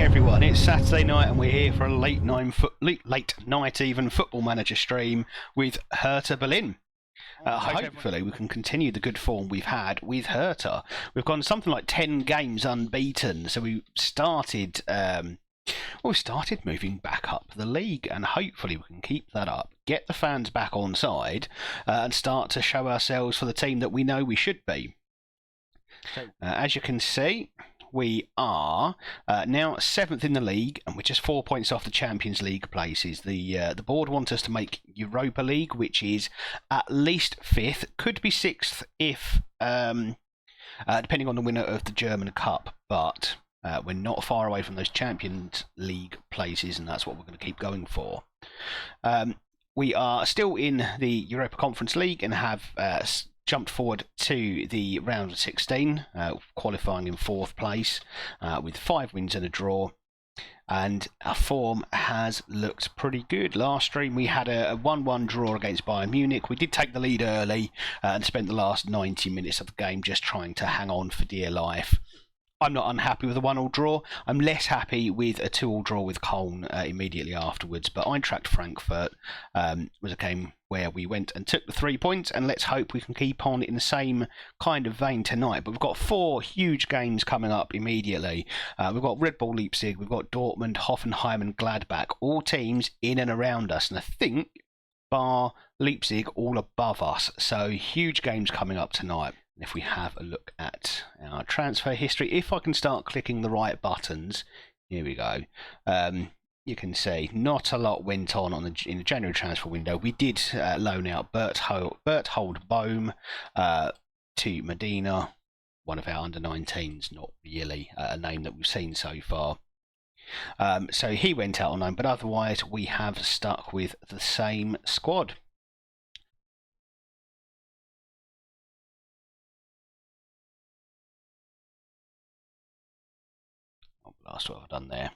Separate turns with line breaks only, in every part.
everyone, it's Saturday night and we're here for a late night even Football Manager stream with Hertha Berlin. Hopefully we can continue the good form we've had with Hertha. We've gone something like 10 games unbeaten, so we started moving back up the league, and hopefully we can keep that up, get the fans back on side, and start to show ourselves for the team that we know we should be. As you can see, we are now 7th in the league, and we're just 4 points off the Champions League places. The board want us to make Europa League, which is at least 5th, could be 6th if depending on the winner of the German Cup, but we're not far away from those Champions League places, and that's what we're going to keep going for. We are still in the Europa Conference League and have jumped forward to the round of 16, qualifying in 4th place with 5 wins and a draw. And our form has looked pretty good. Last stream we had a 1-1 draw against Bayern Munich. We did take the lead early and spent the last 90 minutes of the game just trying to hang on for dear life. I'm not unhappy with a 1-1 draw. I'm less happy with a 2-2 draw with Köln immediately afterwards. But Eintracht Frankfurt was a game where we went and took the 3 points, and let's hope we can keep on in the same kind of vein tonight. But we've got 4 huge games coming up immediately. We've got Red Bull Leipzig, we've got Dortmund, Hoffenheim and Gladbach, all teams in and around us. And I think, bar Leipzig, all above us. So huge games coming up tonight. If we have a look at our transfer history, if I can start clicking the right buttons, here we go. You can see not a lot went on in the January transfer window. We did loan out Berthold Bohm to Medina, one of our under-19s, not really a name that we've seen so far. So he went out on loan, but otherwise we have stuck with the same squad. Last what I've done there.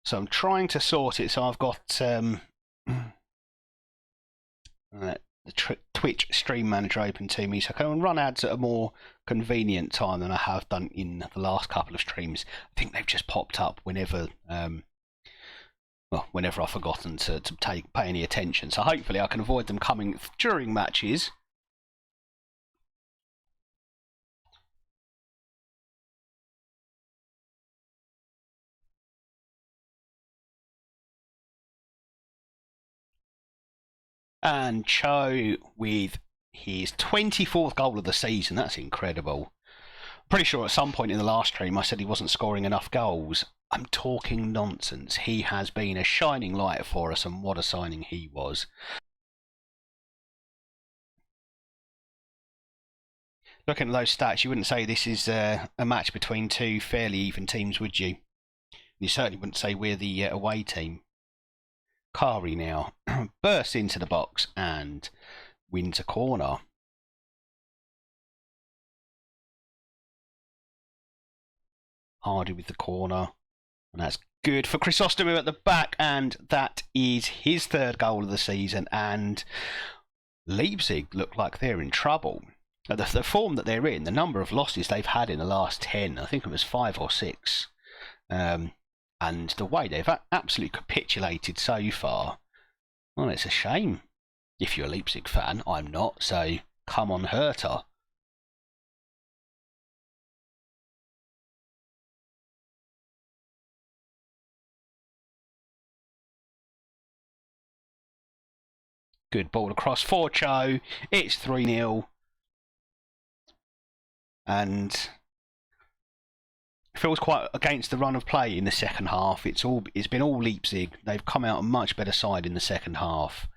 So I'm trying to sort it. So I've got the Twitch Stream Manager open to me, so I can run ads at a more convenient time than I have done in the last couple of streams. I think they've just popped up whenever whenever I've forgotten to pay any attention. So hopefully I can avoid them coming during matches. And Cho with his 24th goal of the season. That's incredible. Pretty sure at some point in the last stream I said he wasn't scoring enough goals. I'm talking nonsense. He has been a shining light for us, and what a signing he was. Looking at those stats, you wouldn't say this is a match between 2 fairly even teams, would you? You certainly wouldn't say we're the away team. Kari now bursts into the box and wins a corner. Hardy with the corner, and that's good for Chrysostomou at the back, and that is his 3rd goal of the season. And Leipzig look like they're in trouble. The form that they're in, the number of losses they've had in the last 10, I think it was 5 or 6. And the way they've absolutely capitulated so far, well, it's a shame. If you're a Leipzig fan, I'm not, so come on Hertha. Good ball across for Cho. It's 3-0. And feels quite against the run of play in the second half. It's been all Leipzig. They've come out a much better side in the second half,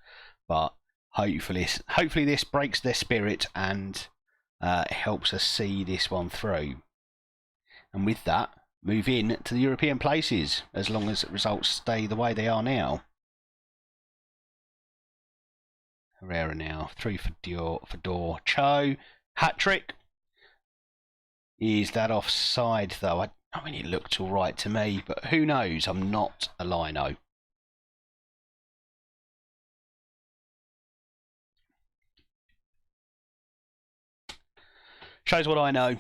but hopefully this breaks their spirit and helps us see this one through. And with that, move in to the European places as long as results stay the way they are now. Herrera now through for Dor. Cho hat-trick. Is that offside, though? I mean, it looked all right to me, but who knows? I'm not a lino. Shows what I know.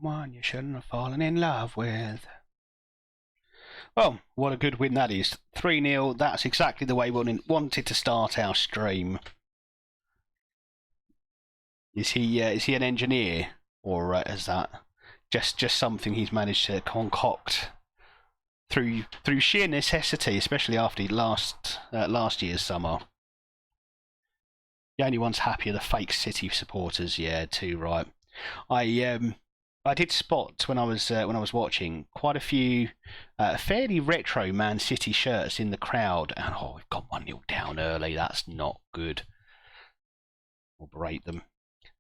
One you shouldn't have fallen in love with. Well, what a good win that is. 3-0, that's exactly the way we wanted to start our stream. Is he an engineer? Or is that just something he's managed to concoct through sheer necessity, especially after last year's summer? The only ones happy are the fake City supporters, yeah, too right. I did spot when I was watching quite a few fairly retro Man City shirts in the crowd, and we've gone 1-0 down early. That's not good. We'll berate them.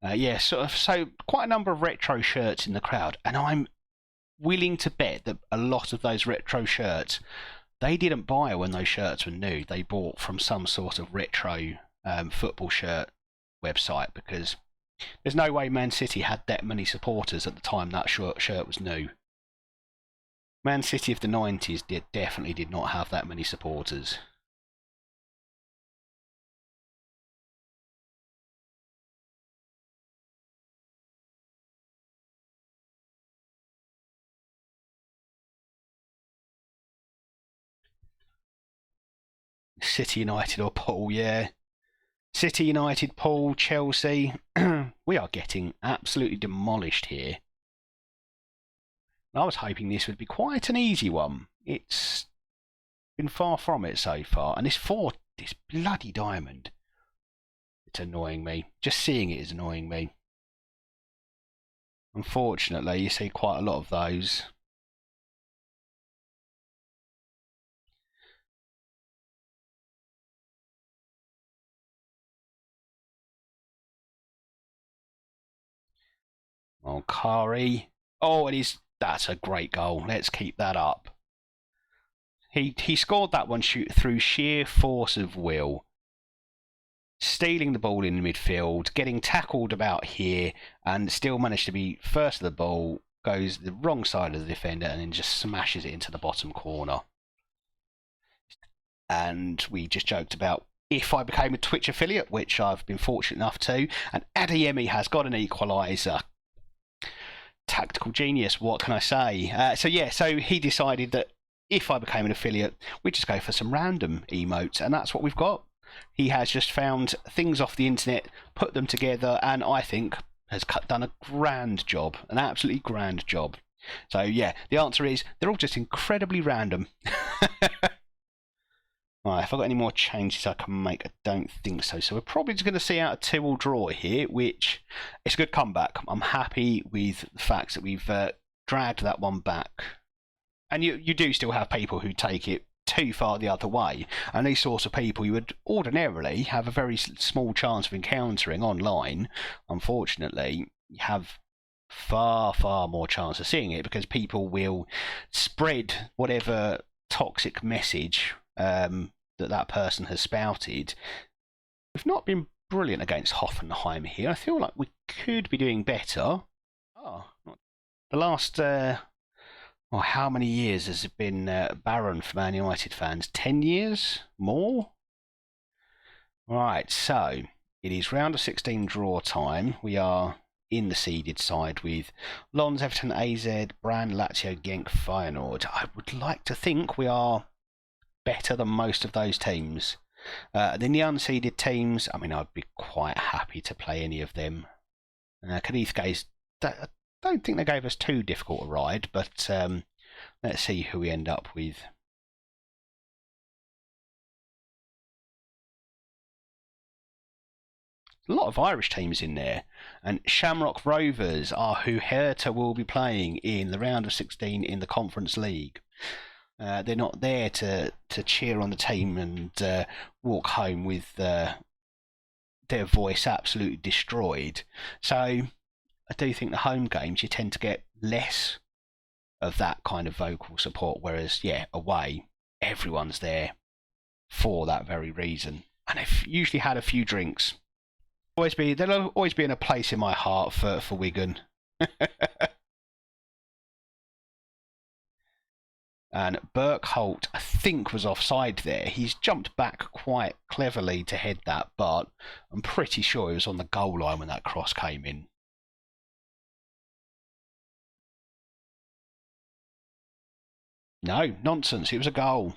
Yeah, so quite a number of retro shirts in the crowd, and I'm willing to bet that a lot of those retro shirts they didn't buy when those shirts were new. They bought from some sort of retro football shirt website, because there's no way Man City had that many supporters at the time that shirt was new. Man City of the 90s definitely did not have that many supporters. City United or Paul, yeah. City United, Paul, Chelsea. We are getting absolutely demolished here. I was hoping this would be quite an easy one. It's been far from it so far. And this bloody diamond. It's annoying me. Just seeing it is annoying me. Unfortunately, you see quite a lot of those. Oh, Kari. Oh, that's a great goal. Let's keep that up. He scored that one through sheer force of will. Stealing the ball in the midfield, getting tackled about here, and still managed to be first of the ball, goes the wrong side of the defender, and then just smashes it into the bottom corner. And we just joked about if I became a Twitch affiliate, which I've been fortunate enough to, and Adeyemi has got an equaliser. Tactical genius, what can I say? So he decided that if I became an affiliate, we'd just go for some random emotes, and that's what we've got. He has just found things off the internet, put them together, and I think has done a grand job, an absolutely grand job. So yeah, the answer is they're all just incredibly random. Right, have I got any more changes I can make? I don't think so. So we're probably just going to see out a 2-2 draw here, which it's a good comeback. I'm happy with the fact that we've dragged that one back. And you do still have people who take it too far the other way. And these sorts of people you would ordinarily have a very small chance of encountering online. Unfortunately, you have far, far more chance of seeing it because people will spread whatever toxic message that person has spouted. We've not been brilliant against Hoffenheim here. I feel like we could be doing better. The last how many years has it been barren for Man United fans? 10 years? More? Right, so it is round of 16 draw time. We are in the seeded side with Lons, Everton, AZ, Brann, Lazio, Genk, Feyenoord. I would like to think we are better than most of those teams. Then the unseeded teams, I mean, I'd be quite happy to play any of them. Cadiz Gaze, I don't think they gave us too difficult a ride, but let's see who we end up with. A lot of Irish teams in there, and Shamrock Rovers are who Hertha will be playing in the round of 16 in the Conference League. They're not there to cheer on the team and walk home with their voice absolutely destroyed. So I do think the home games you tend to get less of that kind of vocal support, whereas away everyone's there for that very reason, and they've usually had a few drinks. There'll always be in a place in my heart for Wigan. And Burkholt, I think, was offside there. He's jumped back quite cleverly to head that, but I'm pretty sure he was on the goal line when that cross came in. No, nonsense. It was a goal.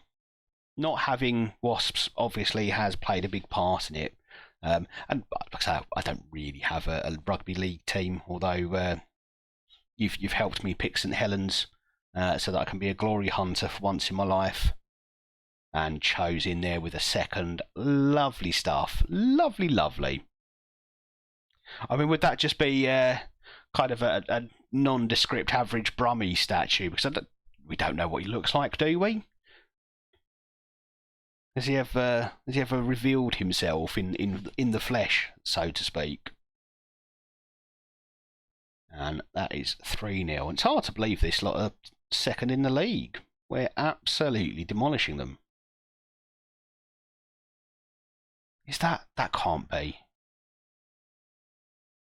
Not having Wasps obviously has played a big part in it. And like I say, I don't really have a rugby league team, although you've helped me pick St Helens so that I can be a glory hunter for once in my life. And Cho's in there with a second. Lovely stuff. Lovely, lovely. I mean, would that just be kind of a nondescript average Brummy statue? Because we don't know what he looks like, do we? Has he ever revealed himself in the flesh, so to speak? And that is 3-0. It's hard to believe this lot are second in the league. We're absolutely demolishing them. Is that can't be?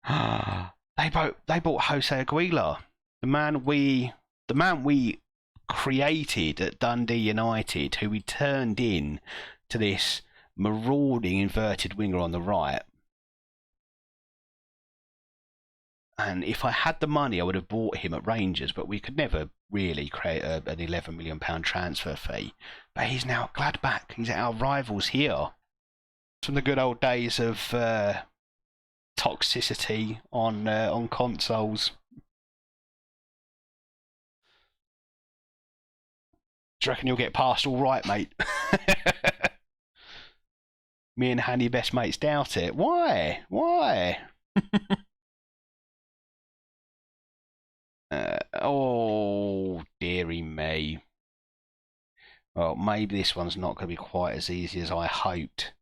They bought Jose Aguilar, the man we created at Dundee United, who we turned in to this marauding inverted winger on the right. And if I had the money, I would have bought him at Rangers, but we could never really create an £11 million transfer fee. But he's now at Gladbach. He's at our rivals here. From the good old days of toxicity on consoles. Do you reckon you'll get past all right, mate? Me and Hanny best mates doubt it. Why? Oh, dearie me. Well, maybe this one's not going to be quite as easy as I hoped.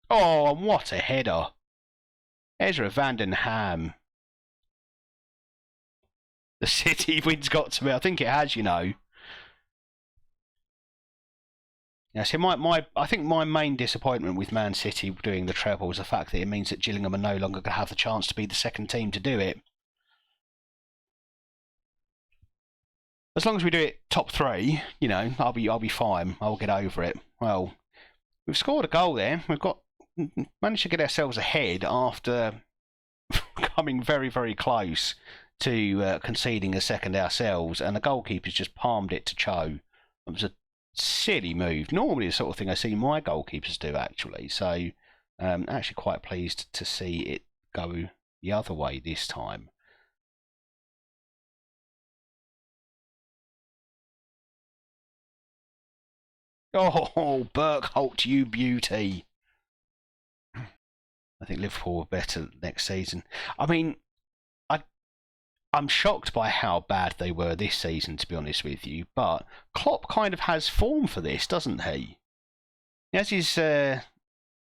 Oh, and what a header. Ezra van den Ham. The City win's got to me. I think it has, you know. Yeah, see, I think my main disappointment with Man City doing the treble is the fact that it means that Gillingham are no longer going to have the chance to be the second team to do it. As long as we do it top 3, you know, I'll be fine. I'll get over it. Well, we've scored a goal there. We've managed to get ourselves ahead after coming very, very close to conceding a second ourselves, and the goalkeeper's just palmed it to Cho. It was a silly move. Normally the sort of thing I see my goalkeepers do, actually. So actually quite pleased to see it go the other way this time. Oh, Burkholt, you beauty. I think Liverpool are better next season. I mean, I'm shocked by how bad they were this season, to be honest with you. But Klopp kind of has form for this, doesn't he? He has his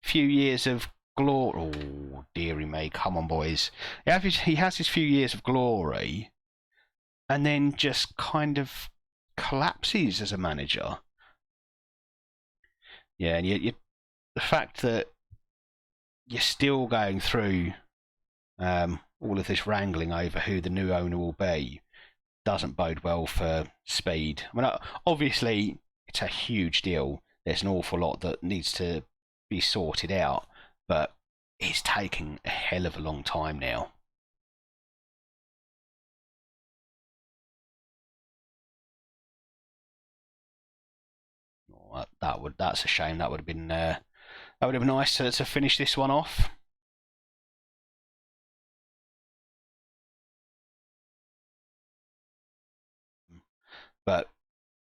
few years of glory. Oh, dearie me, come on, boys. He has his few years of glory, and then just kind of collapses as a manager. Yeah, and the fact that you're still going through all of this wrangling over who the new owner will be doesn't bode well for Speed. I mean, obviously, it's a huge deal. There's an awful lot that needs to be sorted out, but it's taking a hell of a long time now. Oh, that's a shame. That would have been nice to finish this one off. But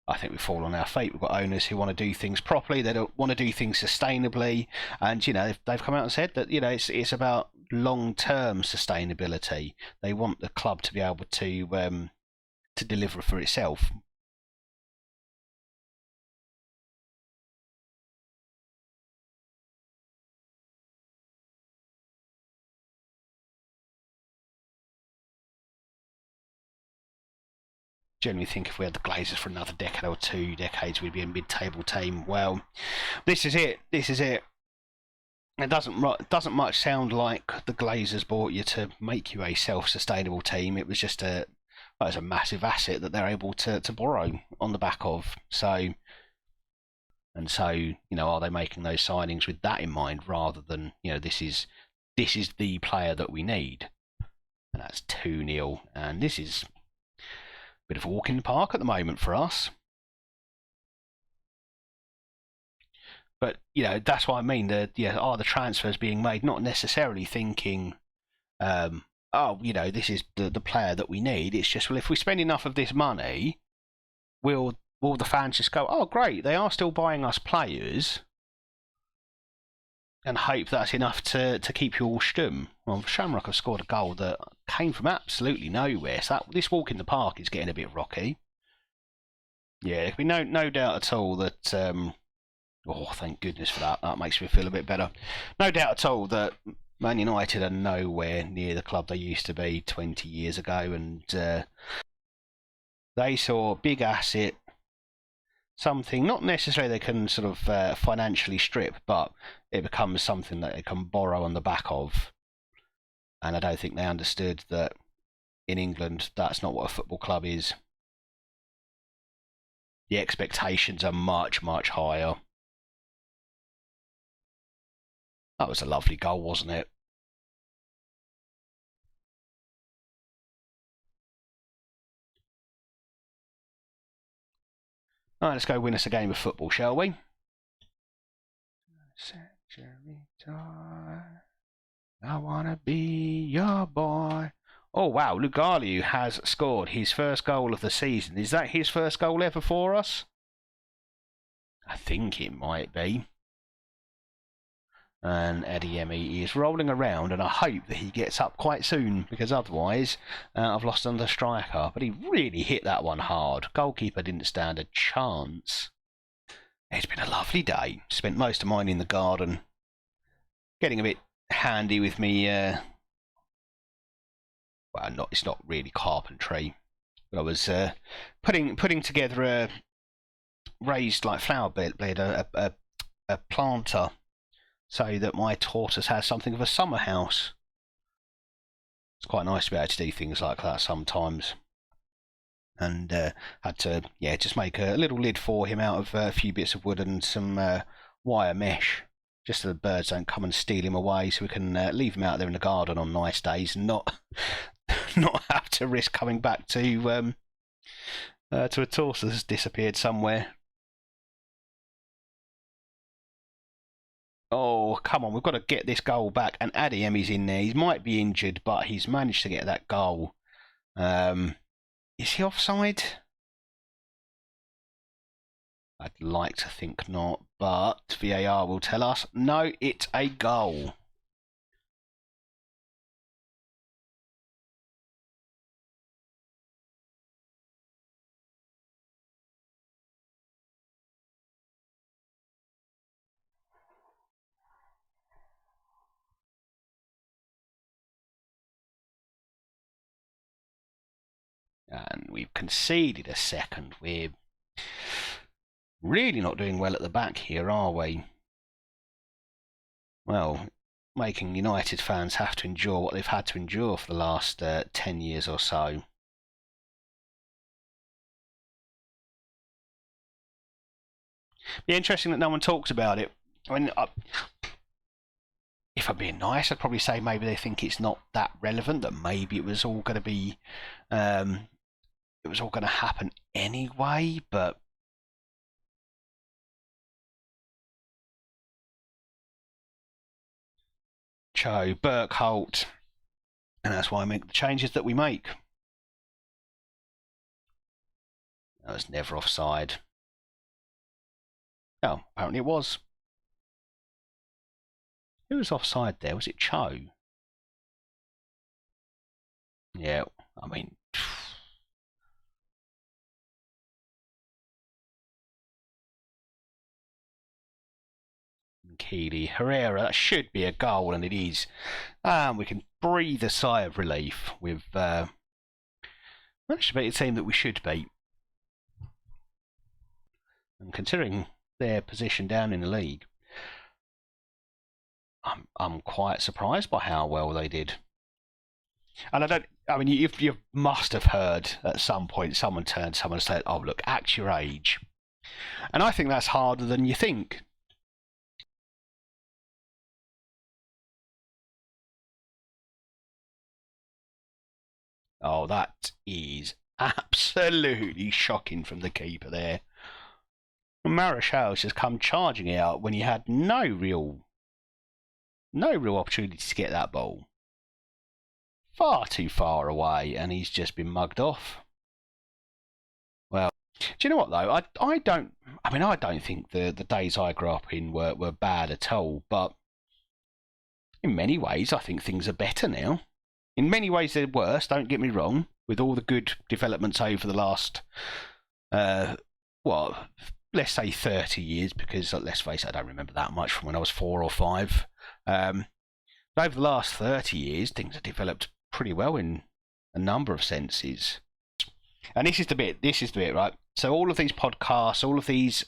I think we fall on our fate. We've got owners who want to do things properly. They don't want to do things sustainably, and you know they've come out and said that it's about long-term sustainability. They want the club to be able to deliver for itself. Generally think if we had the Glazers for another decade or 2 decades, we'd be a mid-table team. Well, this is it. It doesn't much sound like the Glazers bought you to make you a self-sustainable team. It was just It's a massive asset that they're able to borrow on the back of. So, are they making those signings with that in mind rather than, this is the player that we need? And that's 2-0. And this is a bit of a walk in the park at the moment for us. But, that's what I mean. Are the transfers being made not necessarily thinking, this is the player that we need. It's just, well, if we spend enough of this money, will the fans just go, oh, great, they are still buying us players, and hope that's enough to keep you all stum? Well, Shamrock have scored a goal that came from absolutely nowhere. So this walk in the park is getting a bit rocky. Yeah, there can be no doubt at all that... oh, thank goodness for that. That makes me feel a bit better. No doubt at all that Man United are nowhere near the club they used to be 20 years ago, and they saw a big asset, something not necessarily they can sort of financially strip, but it becomes something that they can borrow on the back of. And I don't think they understood that in England that's not what a football club is. The expectations are much, much higher. That was a lovely goal, wasn't it? All right, let's go win us a game of football, shall we? I wanna be your boy. Oh wow, Lugaliu has scored his first goal of the season. Is that his first goal ever for us? I think it might be. And Adeyemi is rolling around, and I hope that he gets up quite soon, because otherwise I've lost another striker. But he really hit that one hard. Goalkeeper didn't stand a chance. It's been a lovely day. Spent most of mine in the garden, getting a bit handy with me. Well, it's not really carpentry, but I was putting together a raised flower bed, a planter, so that my tortoise has something of a summer house. It's quite nice to be able to do things like that sometimes. And had to, just make a little lid for him out of a few bits of wood and some wire mesh, just so the birds don't come and steal him away, so we can leave him out there in the garden on nice days and not have to risk coming back to a tortoise that's disappeared somewhere. Oh, come on, we've got to get this goal back. And Adeyemi's in there. He might be injured, but he's managed to get that goal. Is he offside? I'd like to think not, but VAR will tell us, no, it's a goal. And we've conceded a second. We're really not doing well at the back here, are we? Well, making United fans have to endure what they've had to endure for the last 10 years or so. Be interesting that no one talks about it. I mean, if I'm being nice, I'd probably say maybe they think it's not that relevant, that maybe it was all going to be... it was all going to happen anyway, but Cho, Berkholt, and that's why I make the changes that we make. That was never offside. Oh, apparently it was. Who was offside there? Was it Cho? Yeah, I mean... Keely, Herrera, that should be a goal, and it is. We can breathe a sigh of relief. We've managed to beat a team that we should beat. And considering their position down in the league, I'm quite surprised by how well they did. And I don't. I mean, you must have heard at some point someone turned to someone and said, "Oh, look, act your age." And I think that's harder than you think. Oh, that is absolutely shocking from the keeper there. Marachal's just come charging out when he had no real opportunity to get that ball. Far too far away, and he's just been mugged off. Well, do you know what though? I don't. I mean, I don't think the days I grew up in were bad at all. But in many ways, I think things are better now. In many ways, they're worse. Don't get me wrong. With all the good developments over the last, what, let's say 30 years, because let's face it, I don't remember that much from when I was 4 or 5. But over the last 30 years, things have developed pretty well in a number of senses. And this is the bit, right? So all of these podcasts, all of these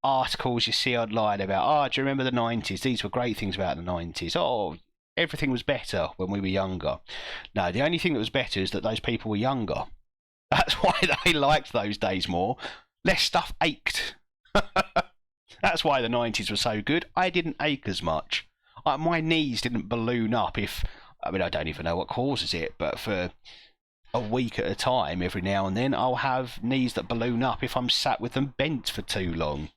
articles you see online about, do you remember the 90s? These were great things about the 90s. Oh, everything was better when we were younger. No, the only thing that was better is that those people were younger. That's why they liked those days more. Less stuff ached. That's why the 90s were so good. I didn't ache as much. My knees didn't balloon up I don't even know what causes it, but for a week at a time, every now and then, I'll have knees that balloon up if I'm sat with them bent for too long.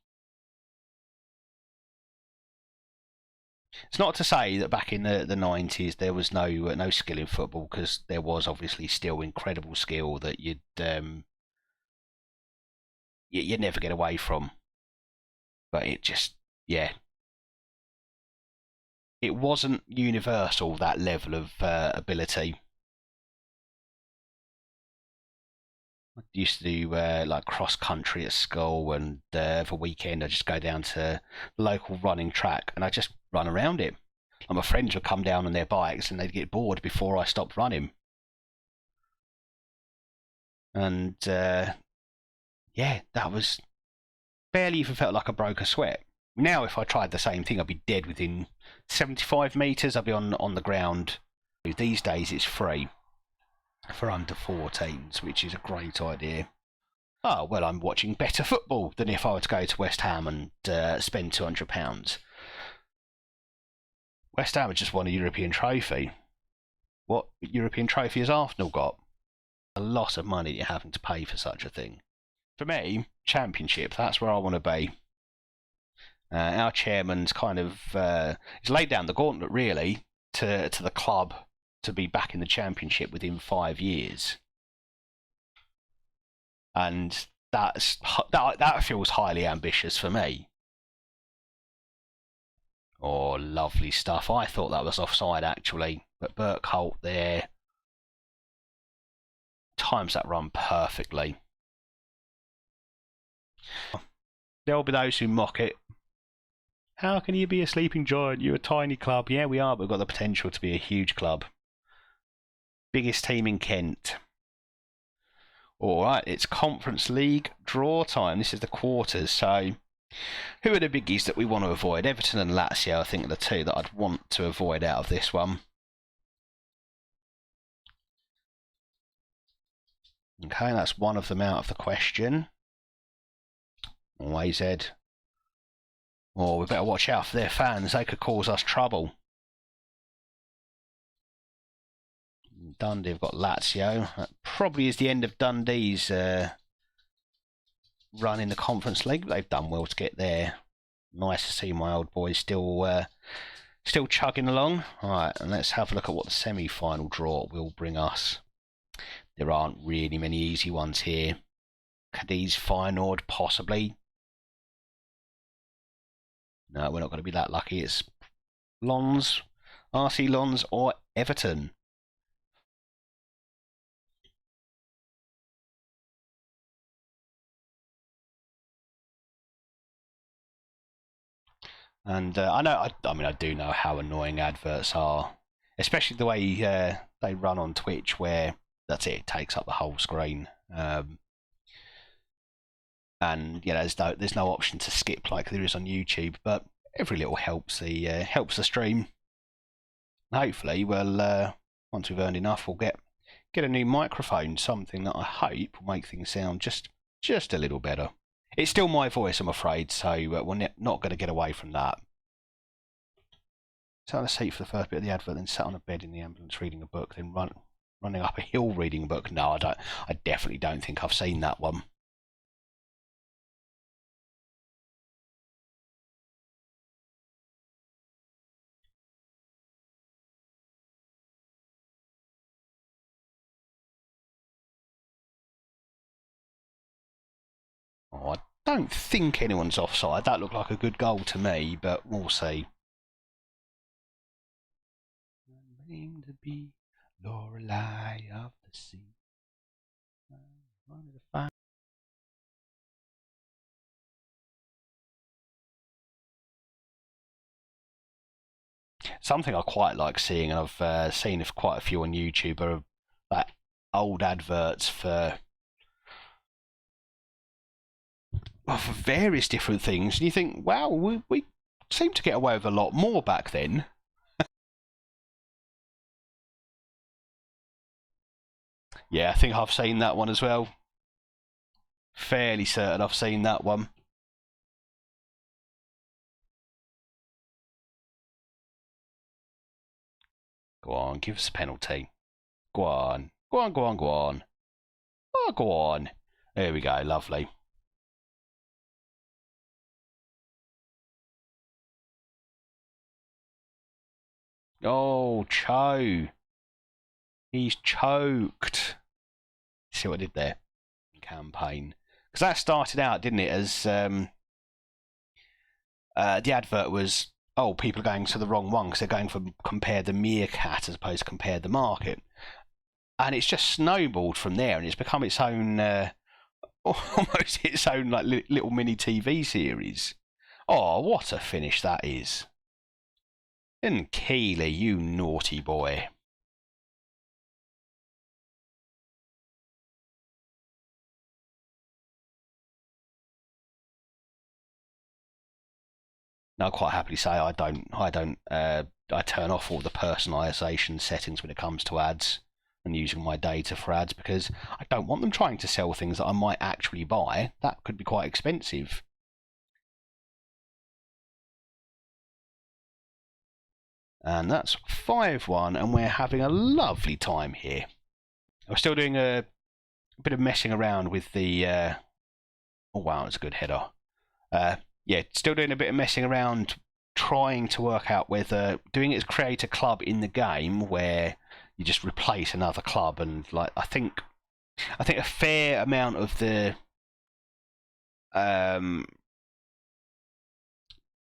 It's not to say that back in the 90s there was no skill in football, because there was obviously still incredible skill that you'd never get away from. But it just, yeah, it wasn't universal, that level of ability. I used to do like cross country at school, and for weekend I just go down to the local running track and I just run around it. And my friends would come down on their bikes and they'd get bored before I stopped running. And yeah, that was barely even felt like I broke a sweat. Now, if I tried the same thing, I'd be dead within 75 metres. I'd be on the ground. These days, it's free for under 14s, which is a great idea. Oh, well, I'm watching better football than if I were to go to West Ham and spend £200. West Ham have just won a European trophy. What European trophy has Arsenal got? A lot of money you're having to pay for such a thing. For me, Championship, that's where I want to be. Our chairman's kind of he's laid down the gauntlet, really, to the club to be back in the Championship within 5 years. And that feels highly ambitious for me. Oh, lovely stuff. I thought that was offside, actually. But Burkholt there times that run perfectly. There'll be those who mock it. How can you be a sleeping giant? You're a tiny club. Yeah, we are, but we've got the potential to be a huge club. Biggest team in Kent. Alright, it's Conference League draw time. This is the quarters, so who are the biggies that we want to avoid? Everton and Lazio, I think, are the two that I'd want to avoid out of this one. Okay, that's one of them out of the question. AZ. Oh, we better watch out for their fans. They could cause us trouble. Dundee have got Lazio. That probably is the end of Dundee's run in the Conference League. They've done well to get there. Nice to see my old boys still chugging along. All right, and let's have a look at what the semi-final draw will bring us. There aren't really many easy ones here. Cadiz Feyenoord, possibly. No, we're not going to be that lucky. It's Lons, RC Lons, or Everton. And I do know how annoying adverts are, especially the way they run on Twitch, where that's it takes up the whole screen. And there's no option to skip like there is on YouTube, but every little helps the stream. Hopefully, we'll once we've earned enough, we'll get a new microphone, something that I hope will make things sound just a little better. It's still my voice, I'm afraid, so we're not going to get away from that. Sat on a seat for the first bit of the advert, then sat on a bed in the ambulance reading a book, then running up a hill reading a book. No, I definitely don't think I've seen that one. Oh, I don't think anyone's offside. That looked like a good goal to me, but we'll see. To be Lorelei of the sea. Something I quite like seeing, and I've seen quite a few on YouTube, are like old adverts for various different things, and you think, wow, we seem to get away with a lot more back then. Yeah, I think I've seen that one as well. Fairly certain I've seen that one. Go on, give us a penalty. Go on. Go on, go on, go on. Oh, go on. There we go, lovely. Oh, Cho. He's choked. See what I did there? Campaign. Because that started out, didn't it, as the advert was, oh, people are going to the wrong one because they're going for compare the meerkat as opposed to compare the market. And it's just snowballed from there, and it's become its own, almost its own like little mini TV series. Oh, what a finish that is. And Keeley, you naughty boy. I'll quite happily say I turn off all the personalisation settings when it comes to ads and using my data for ads, because I don't want them trying to sell things that I might actually buy. That could be quite expensive. And that's 5-1, and we're having a lovely time here. I'm still doing a bit of messing around with the... oh wow, it's a good header. Yeah, still doing a bit of messing around, trying to work out whether doing it as create a club in the game where you just replace another club, and like I think a fair amount of the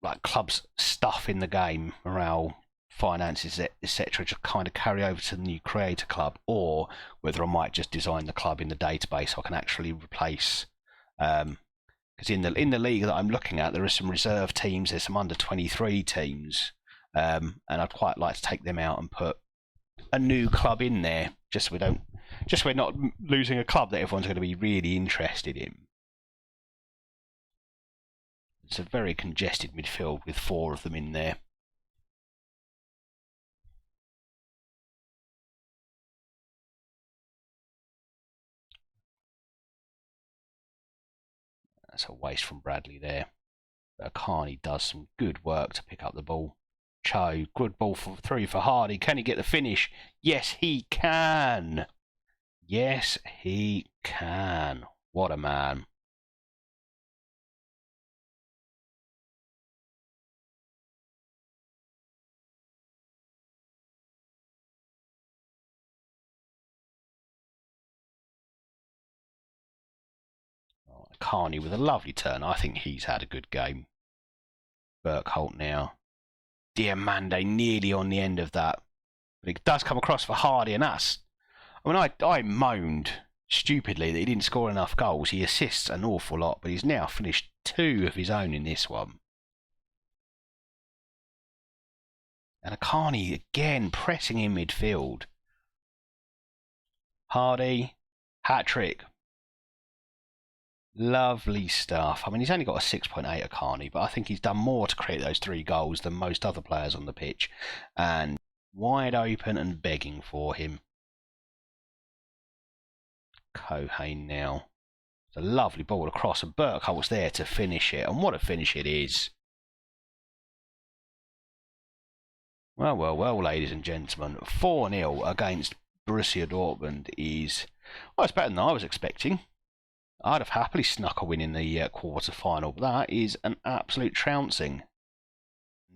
like clubs stuff in the game, morale, finances, etc., just kind of carry over to the new creator club, or whether I might just design the club in the database so I can actually replace. Because in the league that I'm looking at, there are some reserve teams, there's some under 23 teams, and I'd quite like to take them out and put a new club in there, just so we're not losing a club that everyone's going to be really interested in. It's a very congested midfield with 4 of them in there. That's a waste from Bradley there. But Akani does some good work to pick up the ball. Cho, good ball through for Hardy. Can he get the finish? Yes, he can. Yes, he can. What a man. Carney with a lovely turn. I think he's had a good game. Burkholt now. Diamande nearly on the end of that. But it does come across for Hardy, and that's... I mean, I moaned stupidly that he didn't score enough goals. He assists an awful lot, but he's now finished 2 of his own in this one. And Akani again pressing in midfield. Hardy, hat-trick. Lovely stuff. I mean, he's only got a 6.8 Akani, but I think he's done more to create those 3 goals than most other players on the pitch. And wide open and begging for him. Keohane now. It's a lovely ball across, and Burkholt's there to finish it, and what a finish it is. Well, well, well, ladies and gentlemen, 4-0 against Borussia Dortmund is, well, it's better than I was expecting. I'd have happily snuck a win in the quarter-final, but that is an absolute trouncing.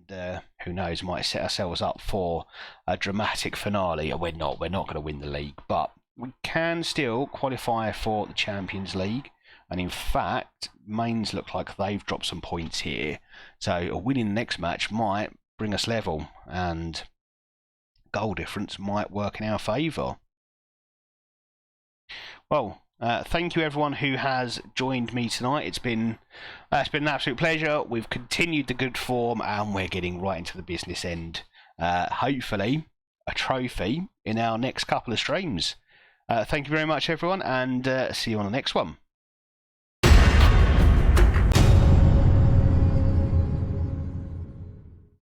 And who knows, might set ourselves up for a dramatic finale. We're not going to win the league, but we can still qualify for the Champions League. And in fact, Mainz look like they've dropped some points here. So a win in the next match might bring us level, and goal difference might work in our favour. Well, thank you everyone who has joined me tonight. It's been an absolute pleasure. We've continued the good form, and we're getting right into the business end. Hopefully, a trophy in our next couple of streams. Thank you very much, everyone, and see you on the next one.